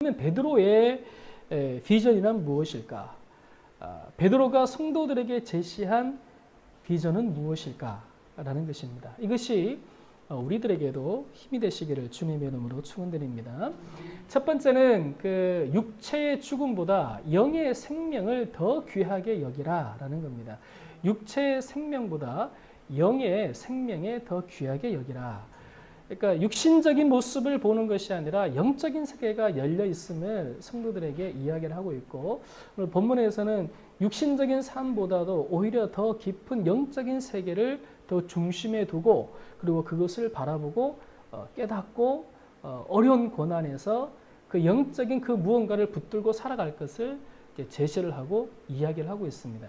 그러면 베드로의 비전이란 무엇일까? 베드로가 성도들에게 제시한 비전은 무엇일까라는 것입니다. 이것이 우리들에게도 힘이 되시기를 주님의 이름으로 축원드립니다. 첫 번째는 그 육체의 죽음보다 영의 생명을 더 귀하게 여기라라는 겁니다. 육체의 생명보다 영의 생명에 더 귀하게 여기라. 그러니까 육신적인 모습을 보는 것이 아니라 영적인 세계가 열려 있음을 성도들에게 이야기를 하고 있고, 오늘 본문에서는 육신적인 삶보다도 오히려 더 깊은 영적인 세계를 더 중심에 두고, 그리고 그것을 바라보고 깨닫고 어려운 고난에서 그 영적인 그 무언가를 붙들고 살아갈 것을 제시를 하고 이야기를 하고 있습니다.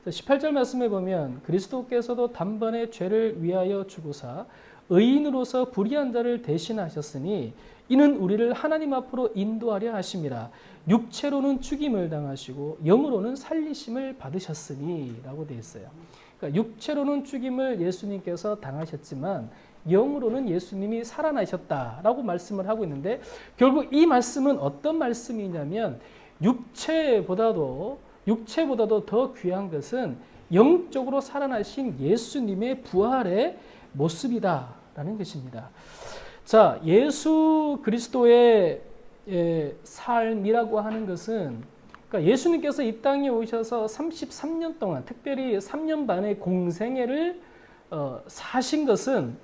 18절 말씀에 보면 그리스도께서도 단번에 죄를 위하여 죽으사 의인으로서 불의한 자를 대신하셨으니 이는 우리를 하나님 앞으로 인도하려 하심이라. 육체로는 죽임을 당하시고 영으로는 살리심을 받으셨으니 라고 되어 있어요. 그러니까 육체로는 죽임을 예수님께서 당하셨지만 영으로는 예수님이 살아나셨다라고 말씀을 하고 있는데, 결국 이 말씀은 어떤 말씀이냐면 육체보다도 더 귀한 것은 영적으로 살아나신 예수님의 부활의 모습이다라는 것입니다. 자, 예수 그리스도의 삶이라고 하는 것은, 그러니까 예수님께서 이 땅에 오셔서 33년 동안, 특별히 3년 반의 공생애를 사신 것은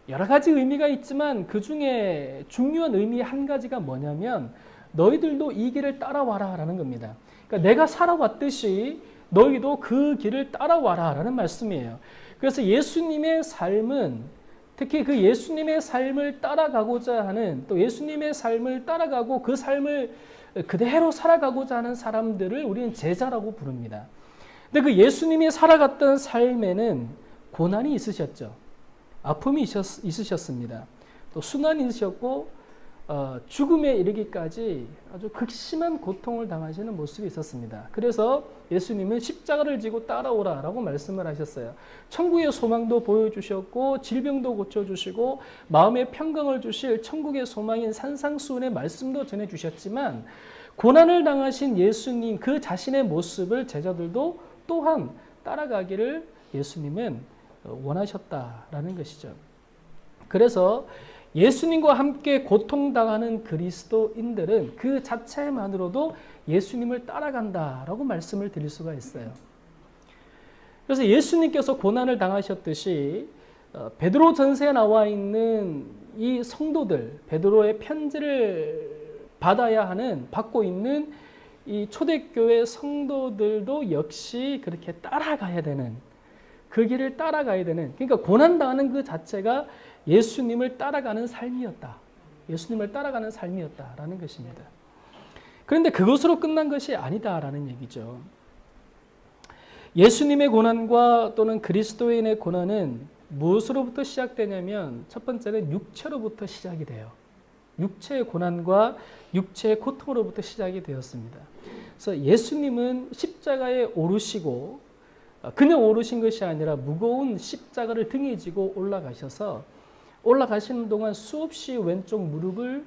여러 가지 의미가 있지만 그 중에 중요한 의미 한 가지가 뭐냐면 너희들도 이 길을 따라와라 라는 겁니다. 그러니까 내가 살아왔듯이 너희도 그 길을 따라와라 라는 말씀이에요. 그래서 예수님의 삶은, 특히 그 예수님의 삶을 따라가고자 하는, 또 예수님의 삶을 따라가고 그 삶을 그대로 살아가고자 하는 사람들을 우리는 제자라고 부릅니다. 근데 그 예수님이 살아갔던 삶에는 고난이 있으셨죠. 아픔이 있으셨습니다. 또 순환이 있으셨고 죽음에 이르기까지 아주 극심한 고통을 당하시는 모습이 있었습니다. 그래서 예수님은 십자가를 지고 따라오라라고 말씀을 하셨어요. 천국의 소망도 보여주셨고 질병도 고쳐주시고 마음의 평강을 주실 천국의 소망인 산상수훈의 말씀도 전해주셨지만, 고난을 당하신 예수님 그 자신의 모습을 제자들도 또한 따라가기를 예수님은 원하셨다라는 것이죠. 그래서 예수님과 함께 고통당하는 그리스도인들은 그 자체만으로도 예수님을 따라간다라고 말씀을 드릴 수가 있어요. 그래서 예수님께서 고난을 당하셨듯이 베드로 전서에 나와 있는 이 성도들, 베드로의 편지를 받고 있는 이 초대교회 성도들도 역시 그렇게 따라가야 되는, 그 길을 따라가야 되는, 그러니까 고난당하는 그 자체가 예수님을 따라가는 삶이었다. 예수님을 따라가는 삶이었다라는 것입니다. 그런데 그것으로 끝난 것이 아니다라는 얘기죠. 예수님의 고난과 또는 그리스도인의 고난은 무엇으로부터 시작되냐면, 첫 번째는 육체로부터 시작이 돼요. 육체의 고난과 육체의 고통으로부터 시작이 되었습니다. 그래서 예수님은 십자가에 오르시고, 그냥 오르신 것이 아니라 무거운 십자가를 등에 지고 올라가시는 동안 수없이 왼쪽 무릎을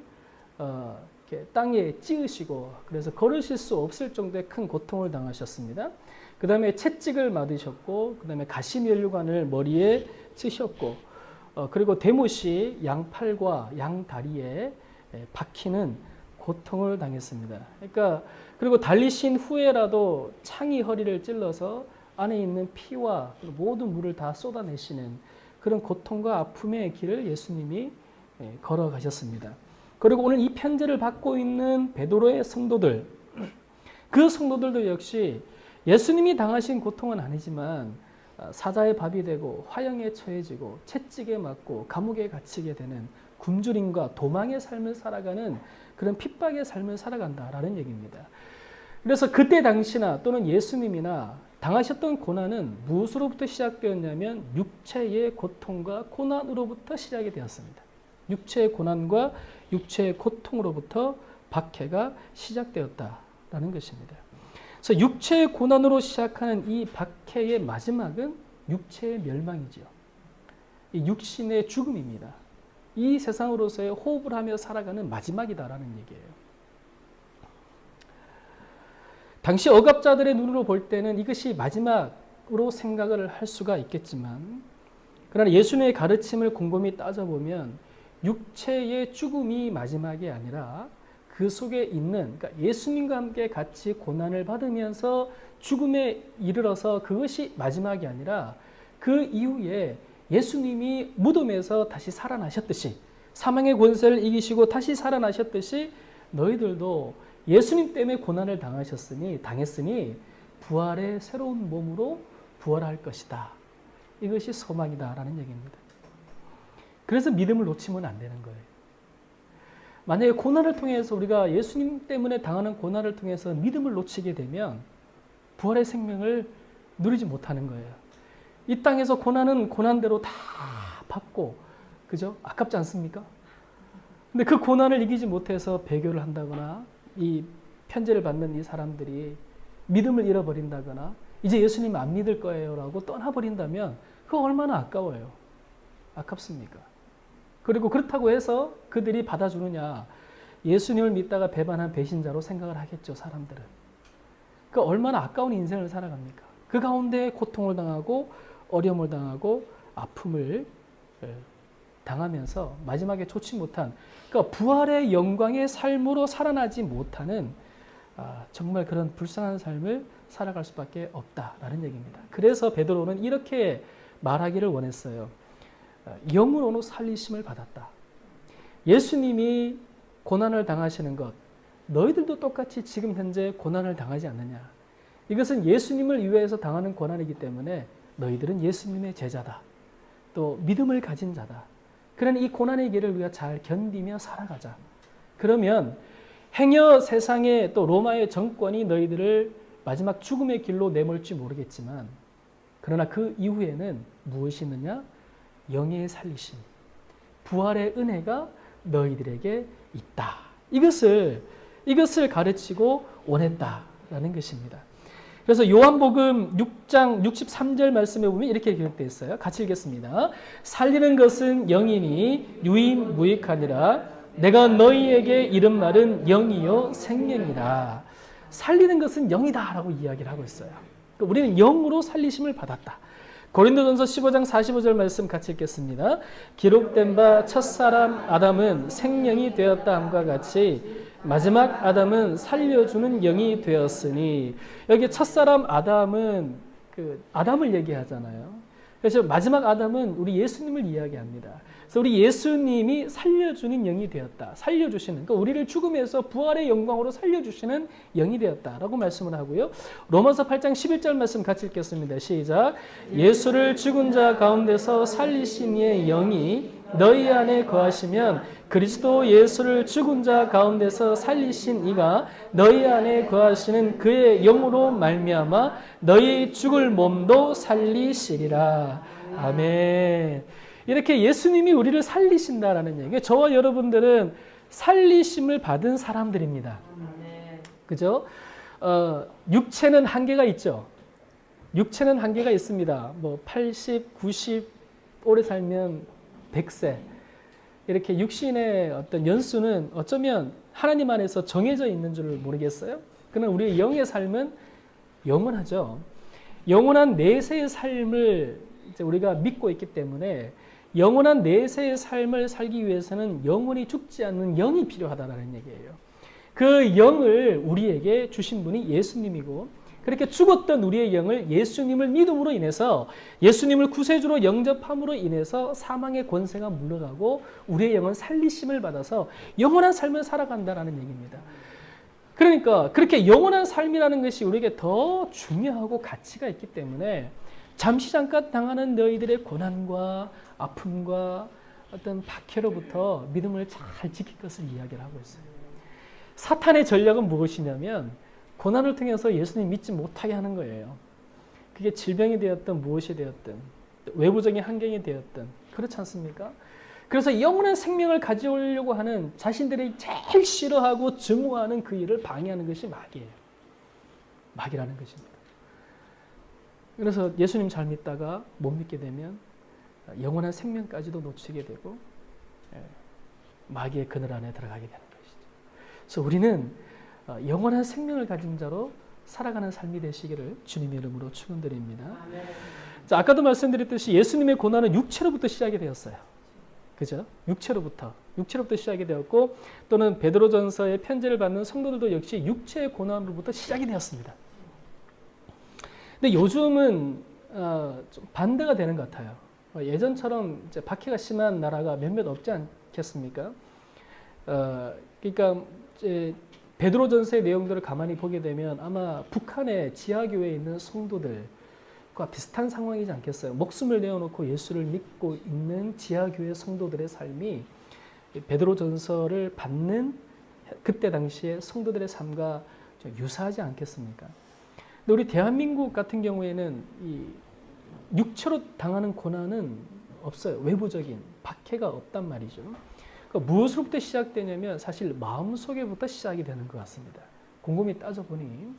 이렇게 땅에 찌으시고, 그래서 걸으실 수 없을 정도의 큰 고통을 당하셨습니다. 그 다음에 채찍을 맞으셨고, 그 다음에 가시면류관을 머리에 치셨고, 그리고 대못이 양팔과 양다리에 박히는 고통을 당했습니다. 그러니까 그리고 달리신 후에라도 창이 허리를 찔러서 안에 있는 피와 모든 물을 다 쏟아내시는 그런 고통과 아픔의 길을 예수님이 걸어가셨습니다. 그리고 오늘 이 편지를 받고 있는 베드로의 성도들, 그 성도들도 역시 예수님이 당하신 고통은 아니지만 사자의 밥이 되고 화형에 처해지고 채찍에 맞고 감옥에 갇히게 되는 굶주림과 도망의 삶을 살아가는 그런 핍박의 삶을 살아간다라는 얘기입니다. 그래서 그때 당시나 또는 예수님이나 당하셨던 고난은 무엇으로부터 시작되었냐면 육체의 고통과 고난으로부터 시작이 되었습니다. 육체의 고난과 육체의 고통으로부터 박해가 시작되었다라는 것입니다. 그래서 육체의 고난으로 시작하는 이 박해의 마지막은 육체의 멸망이죠. 이 육신의 죽음입니다. 이 세상으로서의 호흡을 하며 살아가는 마지막이다라는 얘기예요. 당시 억압자들의 눈으로 볼 때는 이것이 마지막으로 생각을 할 수가 있겠지만, 그러나 예수님의 가르침을 곰곰이 따져보면 육체의 죽음이 마지막이 아니라 그 속에 있는, 그러니까 예수님과 함께 같이 고난을 받으면서 죽음에 이르러서 그것이 마지막이 아니라 그 이후에 예수님이 무덤에서 다시 살아나셨듯이, 사망의 권세를 이기시고 다시 살아나셨듯이 너희들도 예수님 때문에 고난을 당했으니 부활의 새로운 몸으로 부활할 것이다. 이것이 소망이다라는 얘기입니다. 그래서 믿음을 놓치면 안 되는 거예요. 만약에 고난을 통해서 우리가 예수님 때문에 당하는 고난을 통해서 믿음을 놓치게 되면 부활의 생명을 누리지 못하는 거예요. 이 땅에서 고난은 고난대로 다 받고, 그죠? 아깝지 않습니까? 근데 그 고난을 이기지 못해서 배교를 한다거나 이 편지를 받는 이 사람들이 믿음을 잃어버린다거나 이제 예수님 안 믿을 거예요 라고 떠나버린다면 그거 얼마나 아까워요. 아깝습니까? 그리고 그렇다고 해서 그들이 받아주느냐, 예수님을 믿다가 배반한 배신자로 생각을 하겠죠, 사람들은. 그 얼마나 아까운 인생을 살아갑니까? 그 가운데 고통을 당하고 어려움을 당하고 아픔을 당하면서 마지막에 좋지 못한, 그러니까 부활의 영광의 삶으로 살아나지 못하는 정말 그런 불쌍한 삶을 살아갈 수밖에 없다라는 얘기입니다. 그래서 베드로는 이렇게 말하기를 원했어요. 영으로는 살리심을 받았다. 예수님이 고난을 당하시는 것, 너희들도 똑같이 지금 현재 고난을 당하지 않느냐. 이것은 예수님을 위해서 당하는 고난이기 때문에 너희들은 예수님의 제자다. 또 믿음을 가진 자다. 그러니 이 고난의 길을 우리가 잘 견디며 살아가자. 그러면 행여 세상에 또 로마의 정권이 너희들을 마지막 죽음의 길로 내몰지 모르겠지만, 그러나 그 이후에는 무엇이 있느냐? 영의 살리심, 부활의 은혜가 너희들에게 있다. 이것을 가르치고 원했다라는 것입니다. 그래서 요한복음 6장 63절 말씀에 보면 이렇게 기록되어 있어요. 같이 읽겠습니다. 살리는 것은 영이니 유임무익하니라. 내가 너희에게 이른 말은 영이요 생명이라. 살리는 것은 영이다 라고 이야기를 하고 있어요. 그러니까 우리는 영으로 살리심을 받았다. 고린도전서 15장 45절 말씀 같이 읽겠습니다. 기록된 바 첫사람 아담은 생명이 되었다 함과 같이 마지막 아담은 살려주는 영이 되었으니, 여기 첫사람 아담은 아담을 얘기하잖아요. 그래서 마지막 아담은 우리 예수님을 이야기합니다. 그래서 우리 예수님이 살려주는 영이 되었다. 살려주시는, 그러니까 우리를 죽음에서 부활의 영광으로 살려주시는 영이 되었다라고 말씀을 하고요. 로마서 8장 11절 말씀 같이 읽겠습니다. 시작. 예수를 죽은 자 가운데서 살리신 이의 영이 너희 안에 거하시면 그리스도 예수를 죽은 자 가운데서 살리신 이가 너희 안에 거하시는 그의 영으로 말미암아 너희 죽을 몸도 살리시리라. 아멘. 이렇게 예수님이 우리를 살리신다라는 얘기예요. 저와 여러분들은 살리심을 받은 사람들입니다. 그죠? 육체는 한계가 있죠. 육체는 한계가 있습니다. 뭐 80, 90 오래 살면 100세. 이렇게 육신의 어떤 연수는 어쩌면 하나님 안에서 정해져 있는 줄 모르겠어요. 그러나 우리의 영의 삶은 영원하죠. 영원한 내세의 삶을 이제 우리가 믿고 있기 때문에 영원한 내세의 삶을 살기 위해서는 영원히 죽지 않는 영이 필요하다는 얘기예요. 그 영을 우리에게 주신 분이 예수님이고, 그렇게 죽었던 우리의 영을 예수님을 믿음으로 인해서, 예수님을 구세주로 영접함으로 인해서 사망의 권세가 물러가고 우리의 영은 살리심을 받아서 영원한 삶을 살아간다는 얘기입니다. 그러니까 그렇게 영원한 삶이라는 것이 우리에게 더 중요하고 가치가 있기 때문에 잠시 잠깐 당하는 너희들의 고난과 아픔과 어떤 박해로부터 믿음을 잘 지킬 것을 이야기를 하고 있어요. 사탄의 전략은 무엇이냐면 고난을 통해서 예수님 믿지 못하게 하는 거예요. 그게 질병이 되었든 무엇이 되었든 외부적인 환경이 되었든 그렇지 않습니까? 그래서 영원한 생명을 가져오려고 하는 자신들이 제일 싫어하고 증오하는 그 일을 방해하는 것이 마귀예요. 마귀라는 것입니다. 그래서 예수님 잘 믿다가 못 믿게 되면 영원한 생명까지도 놓치게 되고 마귀의 그늘 안에 들어가게 되는 것이죠. 그래서 우리는 영원한 생명을 가진 자로 살아가는 삶이 되시기를 주님의 이름으로 축원드립니다. 자, 아까도 말씀드렸듯이 예수님의 고난은 육체로부터 시작이 되었어요. 그죠? 육체로부터 시작이 되었고, 또는 베드로전서의 편지를 받는 성도들도 역시 육체의 고난으로부터 시작이 되었습니다. 근데 요즘은 좀 반대가 되는 것 같아요. 예전처럼 이제 박해가 심한 나라가 몇몇 없지 않겠습니까? 그러니까 이제 베드로전서의 내용들을 가만히 보게 되면 아마 북한의 지하교회에 있는 성도들과 비슷한 상황이지 않겠어요? 목숨을 내어놓고 예수를 믿고 있는 지하교회 성도들의 삶이 베드로전서를 받는 그때 당시에 성도들의 삶과 좀 유사하지 않겠습니까? 근데 우리 대한민국 같은 경우에는 이 육체로 당하는 고난은 없어요. 외부적인 박해가 없단 말이죠. 그러니까 무엇으로부터 시작되냐면 사실 마음속에부터 시작이 되는 것 같습니다. 곰곰이 따져보니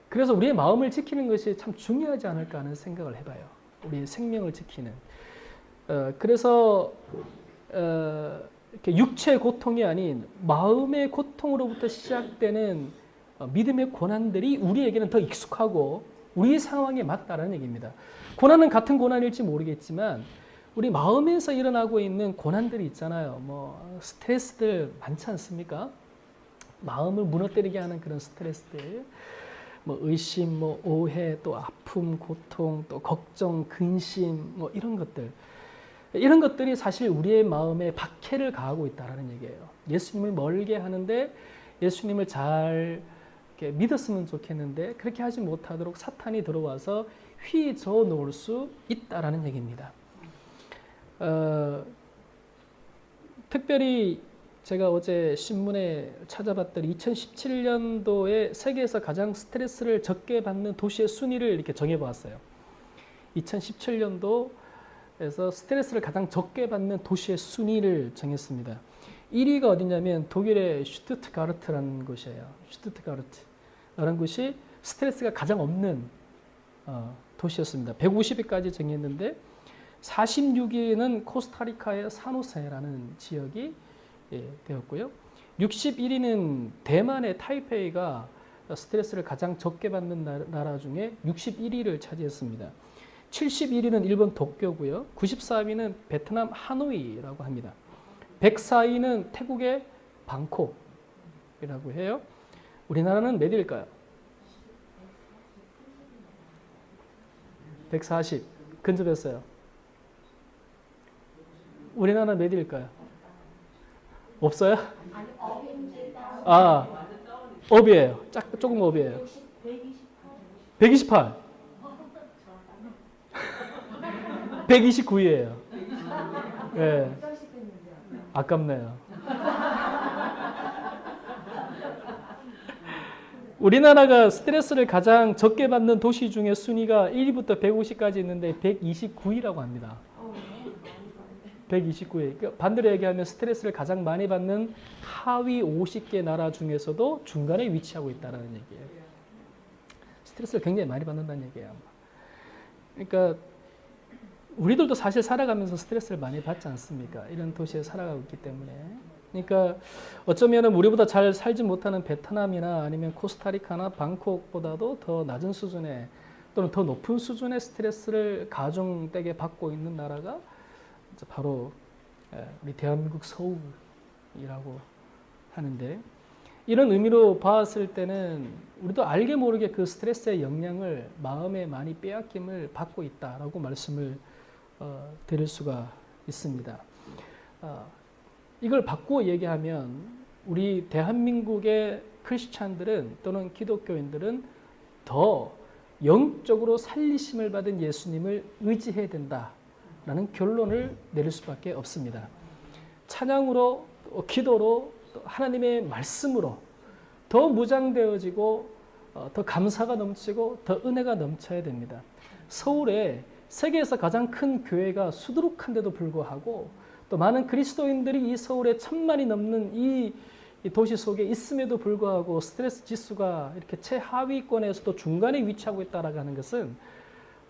그래서 우리의 마음을 지키는 것이 참 중요하지 않을까 하는 생각을 해봐요. 우리의 생명을 지키는. 그래서 이렇게 육체의 고통이 아닌 마음의 고통으로부터 시작되는 믿음의 고난들이 우리에게는 더 익숙하고 우리 상황에 맞다라는 얘기입니다. 고난은 같은 고난일지 모르겠지만 우리 마음에서 일어나고 있는 고난들이 있잖아요. 뭐 스트레스들 많지 않습니까? 마음을 무너뜨리게 하는 그런 스트레스들, 뭐 의심, 뭐 오해, 또 아픔, 고통, 또 걱정, 근심, 뭐 이런 것들이 사실 우리의 마음에 박해를 가하고 있다라는 얘기예요. 예수님을 멀게 하는데 예수님을 잘 이렇게 믿었으면 좋겠는데 그렇게 하지 못하도록 사탄이 들어와서 휘저 놓을 수 있다라는 얘기입니다. 특별히 제가 어제 신문에 찾아봤더니 2017년도에 세계에서 가장 스트레스를 적게 받는 도시의 순위를 이렇게 정해보았어요. 2017년도에서 스트레스를 가장 적게 받는 도시의 순위를 정했습니다. 1위가 어디냐면 독일의 슈투트가르트라는 곳이에요. 슈투트가르트라는 곳이 스트레스가 가장 없는 도시였습니다. 150위까지 정했는데 46위는 코스타리카의 산호세라는 지역이 되었고요. 61위는 대만의 타이페이가 스트레스를 가장 적게 받는 나라 중에 61위를 차지했습니다. 71위는 일본 도쿄고요. 94위는 베트남 하노이라고 합니다. 104위는 태국의 방콕이라고 해요. 우리나라는 몇 위일까요? 140. 근접했어요. 우리나라는 몇 위일까요? 없어요? 아, 업이에요. 조금 업이에요. 128. 129위예요. 예. 아깝네요. 우리나라가 스트레스를 가장 적게 받는 도시 중에 순위가 1위부터 150까지 있는데 129위라고 합니다. 129위. 반대로 얘기하면 스트레스를 가장 많이 받는 하위 50개 나라 중에서도 중간에 위치하고 있다는 얘기예요. 스트레스를 굉장히 많이 받는다는 얘기예요. 그러니까 우리들도 사실 살아가면서 스트레스를 많이 받지 않습니까? 이런 도시에 살아가고 있기 때문에. 그러니까 어쩌면 우리보다 잘 살지 못하는 베트남이나 아니면 코스타리카나 방콕보다도 더 낮은 수준의 또는 더 높은 수준의 스트레스를 가중되게 받고 있는 나라가 바로 우리 대한민국 서울이라고 하는데, 이런 의미로 봤을 때는 우리도 알게 모르게 그 스트레스의 영향을 마음에 많이 빼앗김을 받고 있다라고 말씀을 드릴 수가 있습니다. 이걸 바꾸어 얘기하면 우리 대한민국의 크리스찬들은 또는 기독교인들은 더 영적으로 살리심을 받은 예수님을 의지해야 된다라는 결론을 내릴 수밖에 없습니다. 찬양으로, 기도로, 하나님의 말씀으로 더 무장되어지고 더 감사가 넘치고 더 은혜가 넘쳐야 됩니다. 서울에 세계에서 가장 큰 교회가 수두룩한데도 불구하고 또 많은 그리스도인들이 이 서울에 1000만이 넘는 이 도시 속에 있음에도 불구하고 스트레스 지수가 이렇게 최하위권에서도 중간에 위치하고 있다라고 하는 것은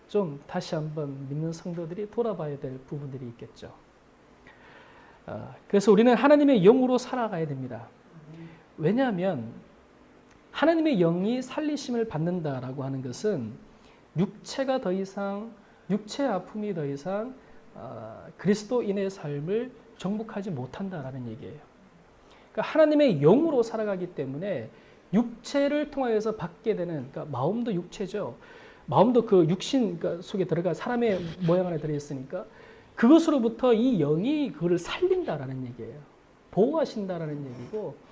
좀 다시 한번 믿는 성도들이 돌아봐야 될 부분들이 있겠죠. 그래서 우리는 하나님의 영으로 살아가야 됩니다. 왜냐하면 하나님의 영이 살리심을 받는다라고 하는 것은 육체가 더 이상, 육체의 아픔이 더 이상 그리스도인의 삶을 정복하지 못한다라는 얘기예요. 그러니까 하나님의 영으로 살아가기 때문에 육체를 통하여서 받게 되는, 그러니까 마음도 육체죠. 마음도 그 육신 속에 들어가 사람의 모양 안에 들어있으니까 그것으로부터 이 영이 그거를 살린다라는 얘기예요. 보호하신다라는 얘기고,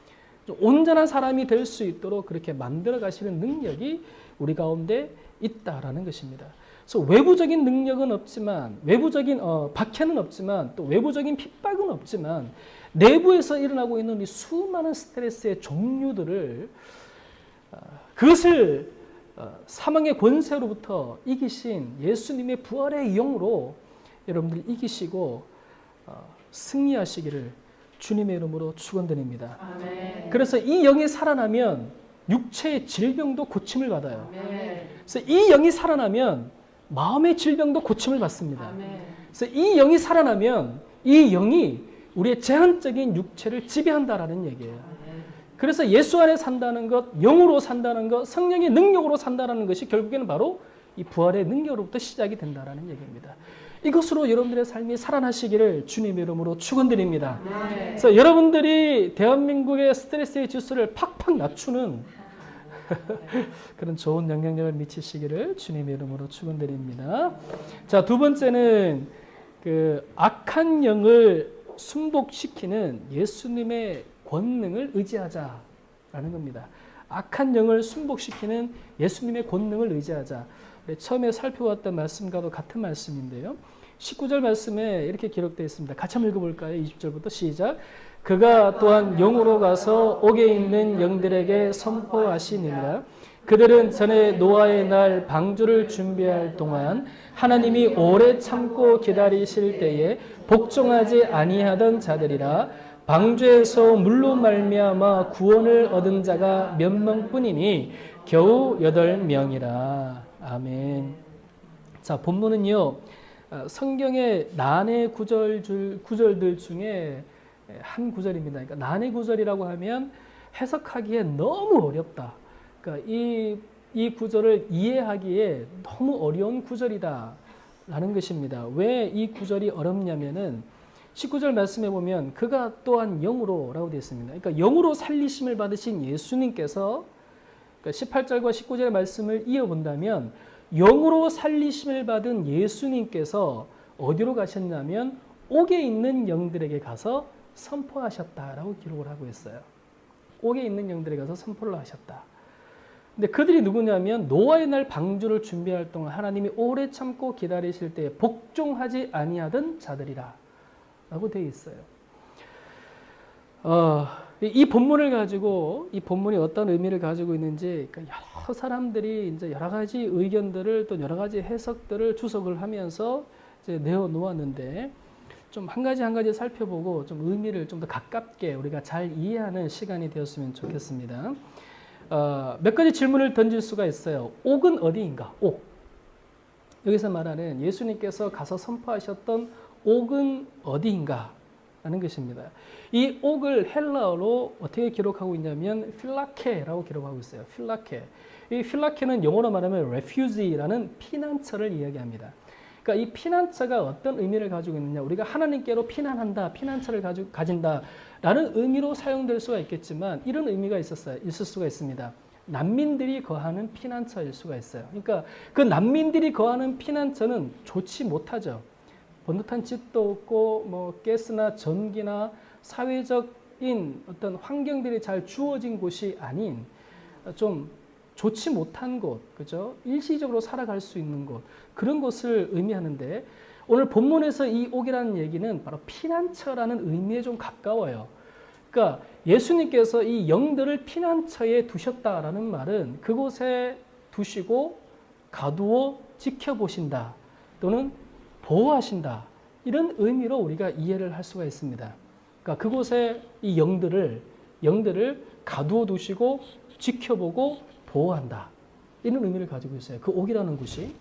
온전한 사람이 될 수 있도록 그렇게 만들어 가시는 능력이 우리 가운데 있다라는 것입니다. 그래서 외부적인 능력은 없지만, 외부적인 박해는 없지만, 또 외부적인 핍박은 없지만, 내부에서 일어나고 있는 이 수많은 스트레스의 종류들을 그것을 사망의 권세로부터 이기신 예수님의 부활의 영으로 여러분들 이기시고 승리하시기를 주님의 이름으로 축원드립니다. 아멘. 그래서 이 영이 살아나면 육체의 질병도 고침을 받아요. 아멘. 그래서 이 영이 살아나면 마음의 질병도 고침을 받습니다. 아멘. 그래서 이 영이 살아나면 이 영이 우리의 제한적인 육체를 지배한다라는 얘기예요. 그래서 예수 안에 산다는 것, 영으로 산다는 것, 성령의 능력으로 산다는 것이 결국에는 바로 이 부활의 능력으로부터 시작이 된다라는 얘기입니다. 이것으로 여러분들의 삶이 살아나시기를 주님의 이름으로 축원드립니다. 네. 그래서 여러분들이 대한민국의 스트레스의 지수를 팍팍 낮추는 그런 좋은 영향력을 미치시기를 주님의 이름으로 축원드립니다. 자, 두 번째는 그 악한 영을 순복시키는 예수님의 권능을 의지하자라는 겁니다. 악한 영을 순복시키는 예수님의 권능을 의지하자. 처음에 살펴봤던 말씀과도 같은 말씀인데요. 19절 말씀에 이렇게 기록되어 있습니다. 같이 한번 읽어볼까요? 20절부터 시작. 그가 또한 영으로 가서 옥에 있는 영들에게 선포하시니라. 그들은 전에 노아의 날 방주를 준비할 동안 하나님이 오래 참고 기다리실 때에 복종하지 아니하던 자들이라. 방주에서 물로 말미암아 구원을 얻은 자가 몇 명뿐이니 겨우 8명이라. 아멘. 자, 본문은요, 성경의 난해 구절들 중에 한 구절입니다. 그러니까 난해 구절이라고 하면 해석하기에 너무 어렵다. 그러니까 이 구절을 이해하기에 너무 어려운 구절이다라는 것입니다. 왜 이 구절이 어렵냐면은 19절 말씀해 보면 그가 또한 영으로 라고 되어 있습니다. 그러니까 영으로 살리심을 받으신 예수님께서, 그러니까 18절과 19절의 말씀을 이어본다면 영으로 살리심을 받은 예수님께서 어디로 가셨냐면 옥에 있는 영들에게 가서 선포하셨다라고 기록을 하고 있어요. 옥에 있는 영들에게 가서 선포를 하셨다. 근데 그들이 누구냐면 노아의 날 방주를 준비할 동안 하나님이 오래 참고 기다리실 때에 복종하지 아니하던 자들이라 라고 되어 있어요. 이 본문을 가지고, 이 본문이 어떤 의미를 가지고 있는지, 그러니까 여러 사람들이 이제 여러 가지 의견들을 또 여러 가지 해석들을 주석을 하면서 이제 내어 놓았는데, 좀 한 가지 한 가지 살펴보고 좀 의미를 좀 더 가깝게 우리가 잘 이해하는 시간이 되었으면 좋겠습니다. 몇 가지 질문을 던질 수가 있어요. 옥은 어디인가? 옥. 여기서 말하는 예수님께서 가서 선포하셨던 옥은 어디인가? 라는 것입니다. 이 옥을 헬라어로 어떻게 기록하고 있냐면 필라케라고 기록하고 있어요. 필라케. 이 필라케는 영어로 말하면 refugee라는 피난처를 이야기합니다. 그러니까 이 피난처가 어떤 의미를 가지고 있느냐, 우리가 하나님께로 피난한다, 피난처를 가진다라는 의미로 사용될 수가 있겠지만 이런 의미가 있을 수가 있습니다. 난민들이 거하는 피난처일 수가 있어요. 그러니까 그 난민들이 거하는 피난처는 좋지 못하죠. 번듯한 집도 없고 뭐 가스나 전기나 사회적인 어떤 환경들이 잘 주어진 곳이 아닌 좀 좋지 못한 곳, 그죠? 일시적으로 살아갈 수 있는 곳, 그런 곳을 의미하는데 오늘 본문에서 이 옥이라는 얘기는 바로 피난처라는 의미에 좀 가까워요. 그러니까 예수님께서 이 영들을 피난처에 두셨다라는 말은 그곳에 두시고 가두어 지켜보신다 또는 보호하신다 이런 의미로 우리가 이해를 할 수가 있습니다. 그러니까 그곳에 이 영들을 가두어 두시고 지켜보고 보호한다. 이런 의미를 가지고 있어요. 그 옥이라는 곳이.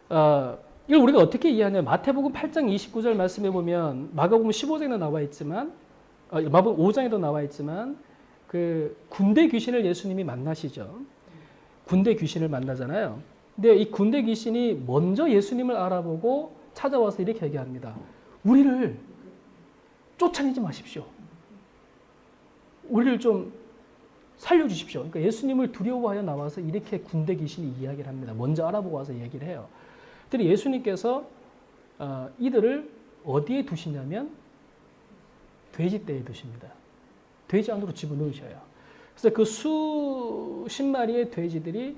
이걸 우리가 어떻게 이해하냐? 마태복음 8장 29절 말씀해 보면 마가복음 15장에도 나와 있지만 마가복음 5장에도 나와 있지만 그 군대 귀신을 예수님이 만나시죠. 군대 귀신을 만나잖아요. 근데 이 군대 귀신이 먼저 예수님을 알아보고 찾아와서 이렇게 얘기합니다. 우리를 쫓아내지 마십시오. 우리를 좀 살려주십시오. 그러니까 예수님을 두려워하여 나와서 이렇게 군대 귀신이 이야기를 합니다. 먼저 알아보고 와서 얘기를 해요. 그랬더니 예수님께서 이들을 어디에 두시냐면 돼지떼에 두십니다. 돼지 안으로 집어넣으셔요. 그래서 그 수십 마리의 돼지들이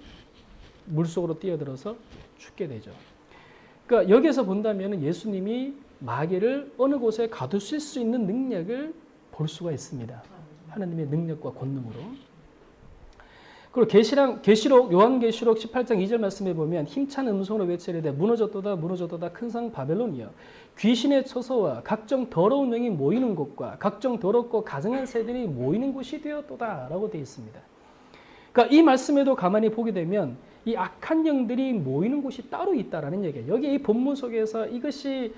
물속으로 뛰어들어서 죽게 되죠. 그러니까 여기에서 본다면 예수님이 마귀를 어느 곳에 가두실 수 있는 능력을 볼 수가 있습니다. 하나님의 능력과 권능으로. 그리고 계시록 요한계시록 18장 2절 말씀에 보면 힘찬 음성으로 외치리되 무너졌도다 무너졌도다 큰 성 바벨론이여 귀신의 처소와 각종 더러운 영이 모이는 곳과 각종 더럽고 가증한 새들이 모이는 곳이 되었도다 라고 되어 있습니다. 그러니까 이 말씀에도 가만히 보게 되면 이 악한 영들이 모이는 곳이 따로 있다라는 얘기예요. 여기 이 본문 속에서 이것이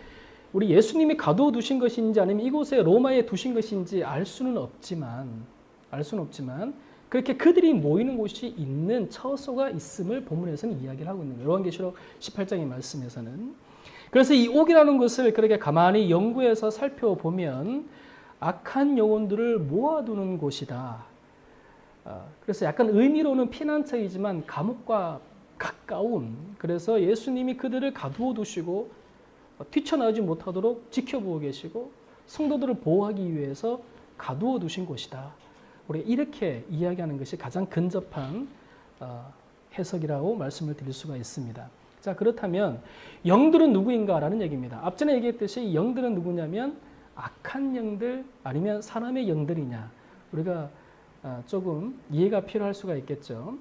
우리 예수님이 가두어 두신 것인지 아니면 이곳에 로마에 두신 것인지 알 수는 없지만 그렇게 그들이 모이는 곳이 있는 처소가 있음을 본문에서는 이야기를 하고 있는 거예요. 요한계시록 18장의 말씀에서는. 그래서 이 옥이라는 것을 그렇게 가만히 연구해서 살펴보면 악한 영혼들을 모아두는 곳이다. 그래서 약간 의미로는 피난처이지만 감옥과 가까운, 그래서 예수님이 그들을 가두어 두시고 뛰쳐나오지 못하도록 지켜보고 계시고 성도들을 보호하기 위해서 가두어 두신 곳이다. 우리가 이렇게 이야기하는 것이 가장 근접한 해석이라고 말씀을 드릴 수가 있습니다. 자, 그렇다면 영들은 누구인가라는 얘기입니다. 앞전에 얘기했듯이 영들은 누구냐면 악한 영들 아니면 사람의 영들이냐. 우리가 조금 이해가 필요할 수가 있겠죠.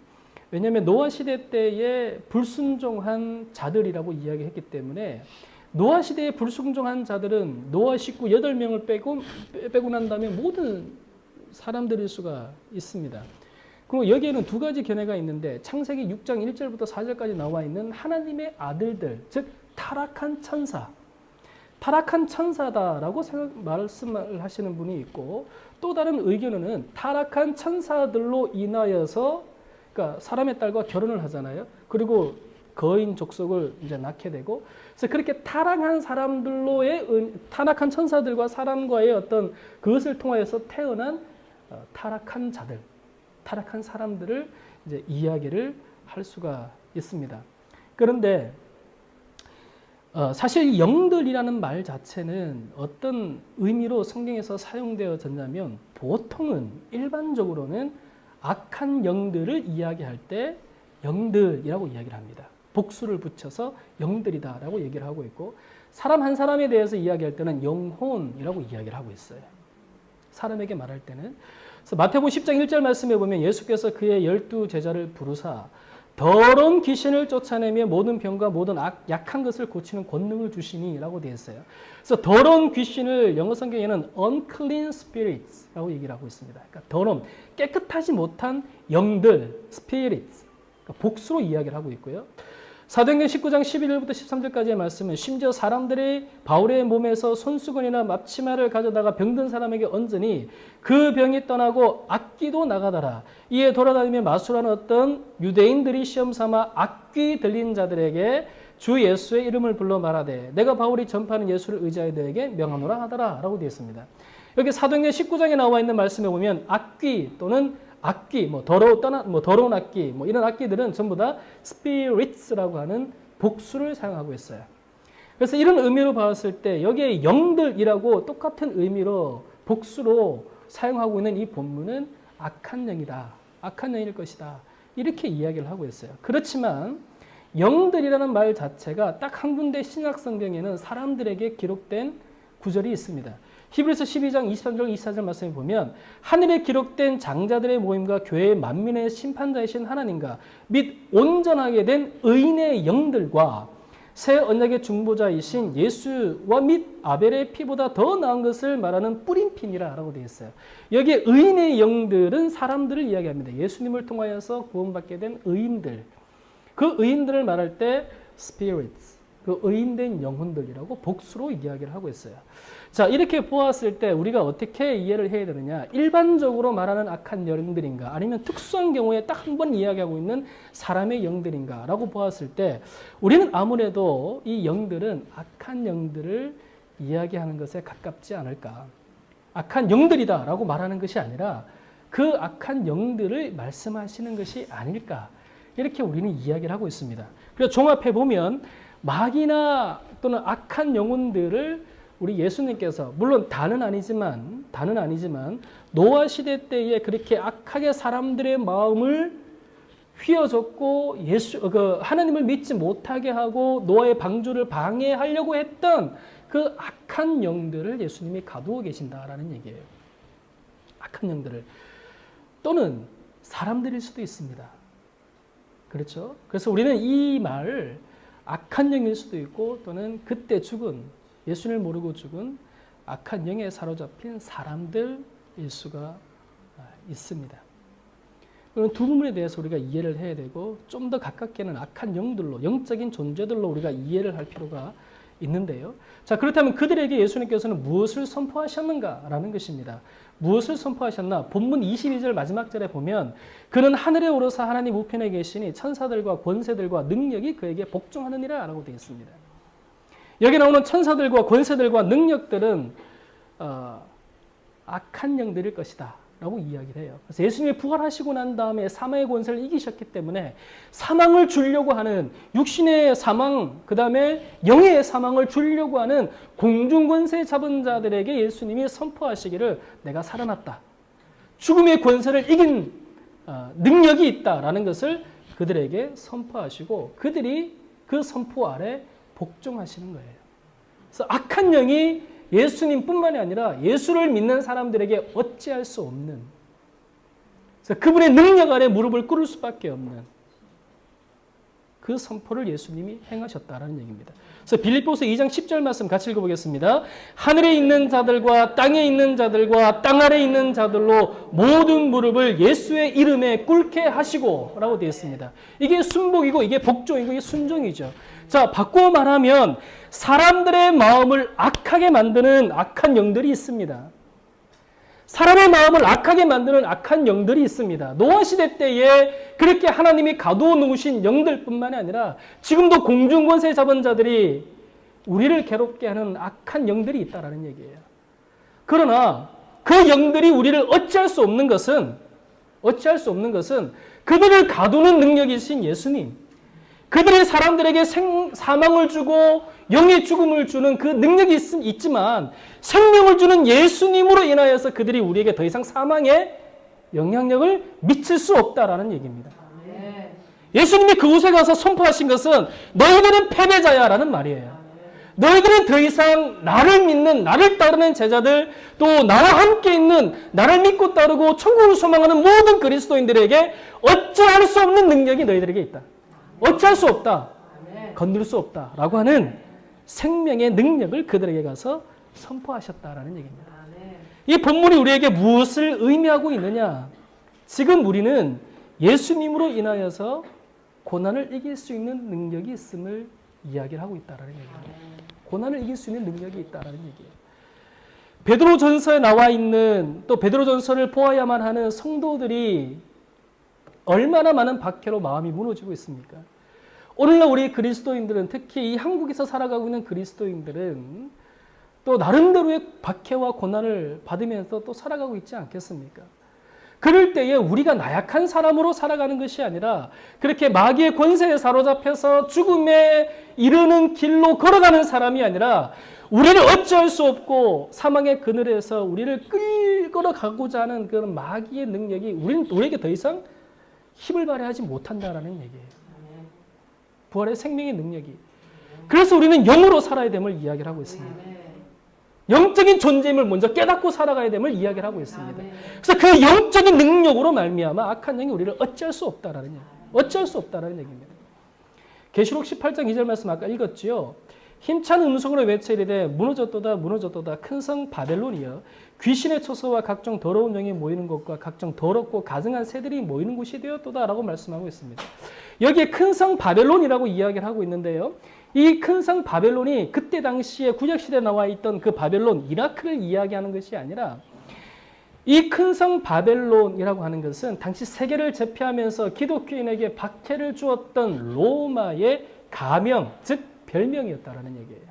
왜냐하면 노아 시대 때에 불순종한 자들이라고 이야기했기 때문에 노아 시대에 불순종한 자들은 노아 식구 8명을 빼고 난 다음에 모든 사람들일 수가 있습니다. 그리고 여기에는 두 가지 견해가 있는데 창세기 6장 1절부터 4절까지 나와 있는 하나님의 아들들, 즉 타락한 천사다라고 말씀을 하시는 분이 있고 또 다른 의견은 타락한 천사들로 인하여서 그러니까 사람의 딸과 결혼을 하잖아요. 그리고 거인 족속을 이제 낳게 되고 그래서 그렇게 타락한 타락한 천사들과 사람과의 어떤 그것을 통하여서 태어난 타락한 자들, 타락한 사람들을 이제 이야기를 할 수가 있습니다. 그런데 사실 영들이라는 말 자체는 어떤 의미로 성경에서 사용되어졌냐면 보통은 일반적으로는 악한 영들을 이야기할 때 영들이라고 이야기를 합니다. 복수를 붙여서 영들이다라고 얘기를 하고 있고 사람 한 사람에 대해서 이야기할 때는 영혼이라고 이야기를 하고 있어요. 사람에게 말할 때는. 그래서 마태복음 10장 1절 말씀에 보면 예수께서 그의 12제자를 부르사 더러운 귀신을 쫓아내며 모든 병과 모든 약한 것을 고치는 권능을 주시니라고 되어 있어요. 그래서 더러운 귀신을 영어 성경에는 unclean spirits라고 얘기를 하고 있습니다. 그러니까 더러운, 깨끗하지 못한 영들, spirits, 그러니까 복수로 이야기를 하고 있고요. 사도행전 19장 11절부터 13절까지의 말씀은 심지어 사람들이 바울의 몸에서 손수건이나 납치마를 가져다가 병든 사람에게 얹으니 그 병이 떠나고 악귀도 나가더라. 이에 돌아다니며 마술하는 어떤 유대인들이 시험삼아 악귀 들린 자들에게 주 예수의 이름을 불러 말하되 내가 바울이 전파하는 예수를 의지하여 너에게 명하노라 하더라 라고 되어 있습니다. 여기 사도행전 19장에 나와 있는 말씀에 보면 악귀 또는 악귀, 더러운 악귀, 이런 악귀들은 전부 다 spirits라고 하는 복수를 사용하고 있어요. 그래서 이런 의미로 봤을 때 여기에 영들이라고 똑같은 의미로 복수로 사용하고 있는 이 본문은 악한 영이다. 악한 영일 것이다. 이렇게 이야기를 하고 있어요. 그렇지만 영들이라는 말 자체가 딱 한 군데 신약 성경에는 사람들에게 기록된 구절이 있습니다. 히브리서 12장 23절 24절 말씀에 보면 하늘에 기록된 장자들의 모임과 교회의 만민의 심판자이신 하나님과 및 온전하게 된 의인의 영들과 새 언약의 중보자이신 예수와 및 아벨의 피보다 더 나은 것을 말하는 뿌린 피니라 라고 되어 있어요. 여기에 의인의 영들은 사람들을 이야기합니다. 예수님을 통하여서 구원받게 된 의인들. 그 의인들을 말할 때 spirits, 그 의인된 영혼들이라고 복수로 이야기를 하고 있어요. 자, 이렇게 보았을 때 우리가 어떻게 이해를 해야 되느냐? 일반적으로 말하는 악한 영들인가? 아니면 특수한 경우에 딱 한 번 이야기하고 있는 사람의 영들인가? 라고 보았을 때 우리는 아무래도 이 영들은 악한 영들을 이야기하는 것에 가깝지 않을까? 악한 영들이다 라고 말하는 것이 아니라 그 악한 영들을 말씀하시는 것이 아닐까? 이렇게 우리는 이야기를 하고 있습니다. 그래서 종합해 보면 마귀나 또는 악한 영혼들을 우리 예수님께서 물론 다는 아니지만 노아 시대 때에 그렇게 악하게 사람들의 마음을 휘어줬고 하나님을 믿지 못하게 하고 노아의 방주를 방해하려고 했던 그 악한 영들을 예수님이 가두어 계신다라는 얘기예요. 악한 영들을. 또는 사람들일 수도 있습니다. 그렇죠? 그래서 우리는 이 말을 악한 영일 수도 있고 또는 그때 죽은 예수님을 모르고 죽은 악한 영에 사로잡힌 사람들일 수가 있습니다. 그런 두 부분에 대해서 우리가 이해를 해야 되고 좀 더 가깝게는 악한 영들로 영적인 존재들로 우리가 이해를 할 필요가 있는데요. 자, 그렇다면 그들에게 예수님께서는 무엇을 선포하셨는가라는 것입니다. 무엇을 선포하셨나? 본문 22절 마지막 절에 보면 그는 하늘에 오르사 하나님 우편에 계시니 천사들과 권세들과 능력이 그에게 복종하느니라 라고 되어 있습니다. 여기 나오는 천사들과 권세들과 능력들은 악한 영들일 것이다 라고 이야기를 해요. 그래서 예수님이 부활하시고 난 다음에 사망의 권세를 이기셨기 때문에 사망을 주려고 하는 육신의 사망, 그 다음에 영의 사망을 주려고 하는 공중권세 잡은 자들에게 예수님이 선포하시기를 내가 살아났다. 죽음의 권세를 이긴 능력이 있다라는 것을 그들에게 선포하시고 그들이 그 선포 아래 복종하시는 거예요. 그래서 악한 영이 예수님뿐만이 아니라 예수를 믿는 사람들에게 어찌할 수 없는, 그래서 그분의 능력 아래 무릎을 꿇을 수밖에 없는 그 선포를 예수님이 행하셨다라는 얘기입니다. 그래서 빌립보서 2장 10절 말씀 같이 읽어보겠습니다. 하늘에 있는 자들과 땅에 있는 자들과 땅 아래 있는 자들로 모든 무릎을 예수의 이름에 꿇게 하시고 라고 되어 있습니다. 이게 순복이고 이게 복종이고 이게 순종이죠. 자, 바꾸어 말하면 사람들의 마음을 악하게 만드는 악한 영들이 있습니다. 사람의 마음을 악하게 만드는 악한 영들이 있습니다. 노아 시대 때에 그렇게 하나님이 가두어 놓으신 영들뿐만이 아니라 지금도 공중권세 잡은 자들이 우리를 괴롭게 하는 악한 영들이 있다라는 얘기예요. 그러나 그 영들이 우리를 어찌할 수 없는 것은 그들을 가두는 능력이신 예수님, 그들의 사람들에게 사망을 주고 영의 죽음을 주는 그 능력이 있지만 생명을 주는 예수님으로 인하여서 그들이 우리에게 더 이상 사망의 영향력을 미칠 수 없다라는 얘기입니다. 예수님이 그곳에 가서 선포하신 것은 너희들은 패배자야라는 말이에요. 너희들은 더 이상 나를 믿는, 나를 따르는 제자들, 또 나와 함께 있는, 나를 믿고 따르고 천국을 소망하는 모든 그리스도인들에게 어찌할 수 없는 능력이 너희들에게 있다. 어찌할 수 없다. 건들 수 없다. 라고 하는 생명의 능력을 그들에게 가서 선포하셨다라는 얘기입니다. 이 본문이 우리에게 무엇을 의미하고 있느냐? 지금 우리는 예수님으로 인하여서 고난을 이길 수 있는 능력이 있음을 이야기를 하고 있다라는 얘기입니다. 고난을 이길 수 있는 능력이 있다라는 얘기예요. 베드로전서에 나와 있는, 또 베드로전서를 보아야만 하는 성도들이 얼마나 많은 박해로 마음이 무너지고 있습니까? 오늘날 우리 그리스도인들은, 특히 이 한국에서 살아가고 있는 그리스도인들은 또 나름대로의 박해와 고난을 받으면서 또 살아가고 있지 않겠습니까? 그럴 때에 우리가 나약한 사람으로 살아가는 것이 아니라 그렇게 마귀의 권세에 사로잡혀서 죽음에 이르는 길로 걸어가는 사람이 아니라 우리를 어찌할 수 없고 사망의 그늘에서 우리를 끌어가고자 하는 그런 마귀의 능력이 우리에게 더 이상 힘을 발휘하지 못한다라는 얘기예요. 부활의 생명의 능력이. 그래서 우리는 영으로 살아야 됨을 이야기를 하고 있습니다. 영적인 존재임을 먼저 깨닫고 살아가야 됨을 이야기를 하고 있습니다. 그래서 그 영적인 능력으로 말미암아 악한 영이 우리를 어찌할 수 없다라는 얘기. 어찌할 수 없다라는 얘기입니다. 계시록 18장 2절 말씀 아까 읽었지요. 힘찬 음성으로 외치리되 무너졌도다 무너졌도다 큰 성 바벨론이여 귀신의 초소와 각종 더러운 영이 모이는 곳과 각종 더럽고 가증한 새들이 모이는 곳이 되었도다 라고 말씀하고 있습니다. 여기에 큰 성 바벨론이라고 이야기를 하고 있는데요. 이 큰 성 바벨론이 그때 당시에 구약시대에 나와 있던 그 바벨론, 이라크를 이야기하는 것이 아니라 이 큰 성 바벨론이라고 하는 것은 당시 세계를 제패하면서 기독교인에게 박해를 주었던 로마의 가명, 즉 별명이었다라는 얘기예요.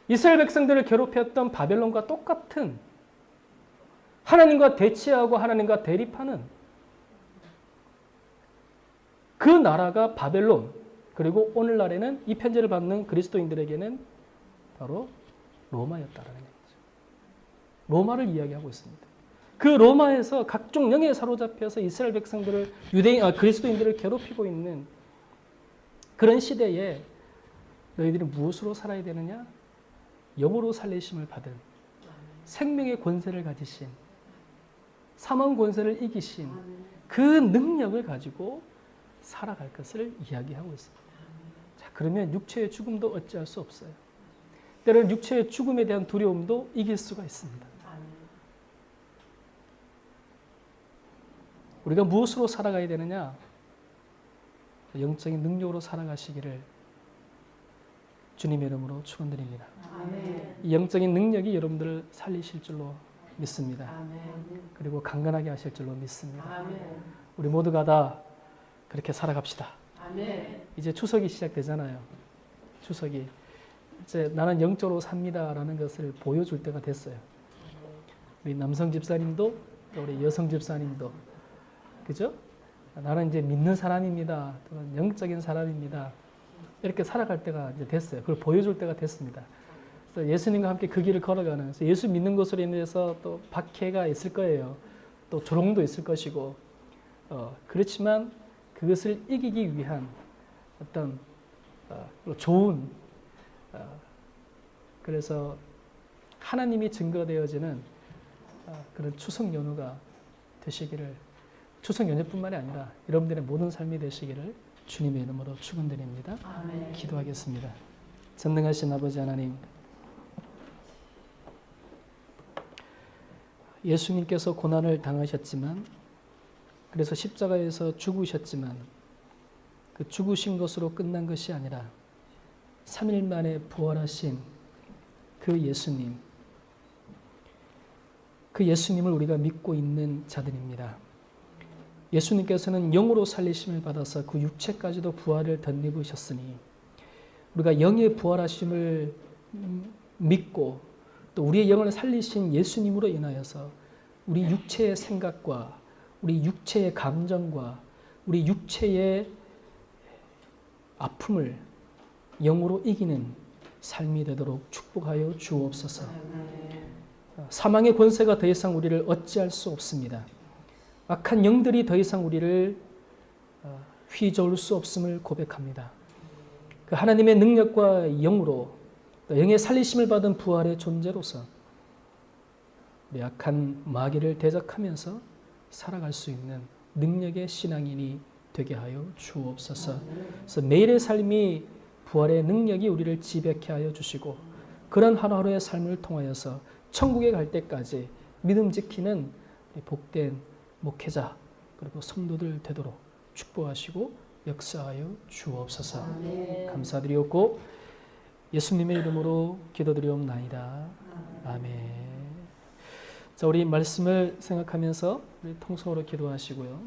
이스라엘 백성들을 괴롭혔던 바벨론과 똑같은 하나님과 대치하고 하나님과 대립하는 그 나라가 바벨론, 그리고 오늘날에는 이 편지를 받는 그리스도인들에게는 바로 로마였다라는 얘기죠. 로마를 이야기하고 있습니다. 그 로마에서 각종 영에 사로잡혀서 이스라엘 백성들을 그리스도인들을 괴롭히고 있는 그런 시대에 너희들이 무엇으로 살아야 되느냐? 영으로 살리심을 받은 생명의 권세를 가지신 사망 권세를 이기신 그 능력을 가지고 살아갈 것을 이야기하고 있습니다. 자, 그러면 육체의 죽음도 어찌할 수 없어요. 때로는 육체의 죽음에 대한 두려움도 이길 수가 있습니다. 우리가 무엇으로 살아가야 되느냐? 영적인 능력으로 살아가시기를 주님의 이름으로 축원드립니다. 이 영적인 능력이 여러분들을 살리실 줄로 믿습니다. 그리고 강건하게 하실 줄로 믿습니다. 우리 모두가 다 그렇게 살아갑시다. 이제 추석이 시작되잖아요. 추석이. 이제 나는 영적으로 삽니다라는 것을 보여줄 때가 됐어요. 우리 남성 집사님도 또 우리 여성 집사님도, 그죠? 나는 이제 믿는 사람입니다. 또는 영적인 사람입니다. 이렇게 살아갈 때가 이제 됐어요. 그걸 보여줄 때가 됐습니다. 그래서 예수님과 함께 그 길을 걸어가는, 그래서 예수 믿는 것으로 인해서 또 박해가 있을 거예요. 또 조롱도 있을 것이고, 그렇지만 그것을 이기기 위한 어떤 좋은, 그래서 하나님이 증거되어지는 그런 추석 연휴가 되시기를, 추석 연휴뿐만이 아니라 여러분들의 모든 삶이 되시기를 주님의 이름으로 축원드립니다. 기도하겠습니다. 전능하신 아버지 하나님, 예수님께서 고난을 당하셨지만, 그래서 십자가에서 죽으셨지만 그 죽으신 것으로 끝난 것이 아니라 3일 만에 부활하신 그 예수님, 그 예수님을 우리가 믿고 있는 자들입니다. 예수님께서는 영으로 살리심을 받아서 그 육체까지도 부활을 덧입으셨으니 우리가 영의 부활하심을 믿고 또 우리의 영을 살리신 예수님으로 인하여서 우리 육체의 생각과 우리 육체의 감정과 우리 육체의 아픔을 영으로 이기는 삶이 되도록 축복하여 주옵소서. 사망의 권세가 더 이상 우리를 어찌할 수 없습니다. 악한 영들이 더 이상 우리를 휘저을 수 없음을 고백합니다. 그 하나님의 능력과 영으로 또 영의 살리심을 받은 부활의 존재로서 우리 악한 마귀를 대적하면서 살아갈 수 있는 능력의 신앙인이 되게 하여 주옵소서. 그래서 매일의 삶이 부활의 능력이 우리를 지배케 하여 주시고 그런 하루하루의 삶을 통하여서 천국에 갈 때까지 믿음 지키는 복된 목회자 그리고 성도들 되도록 축복하시고 역사하여 주옵소서. 감사드리옵고 예수님의 이름으로 기도드리옵나이다. 아멘. 자, 우리 말씀을 생각하면서 우리 통성으로 기도하시고요.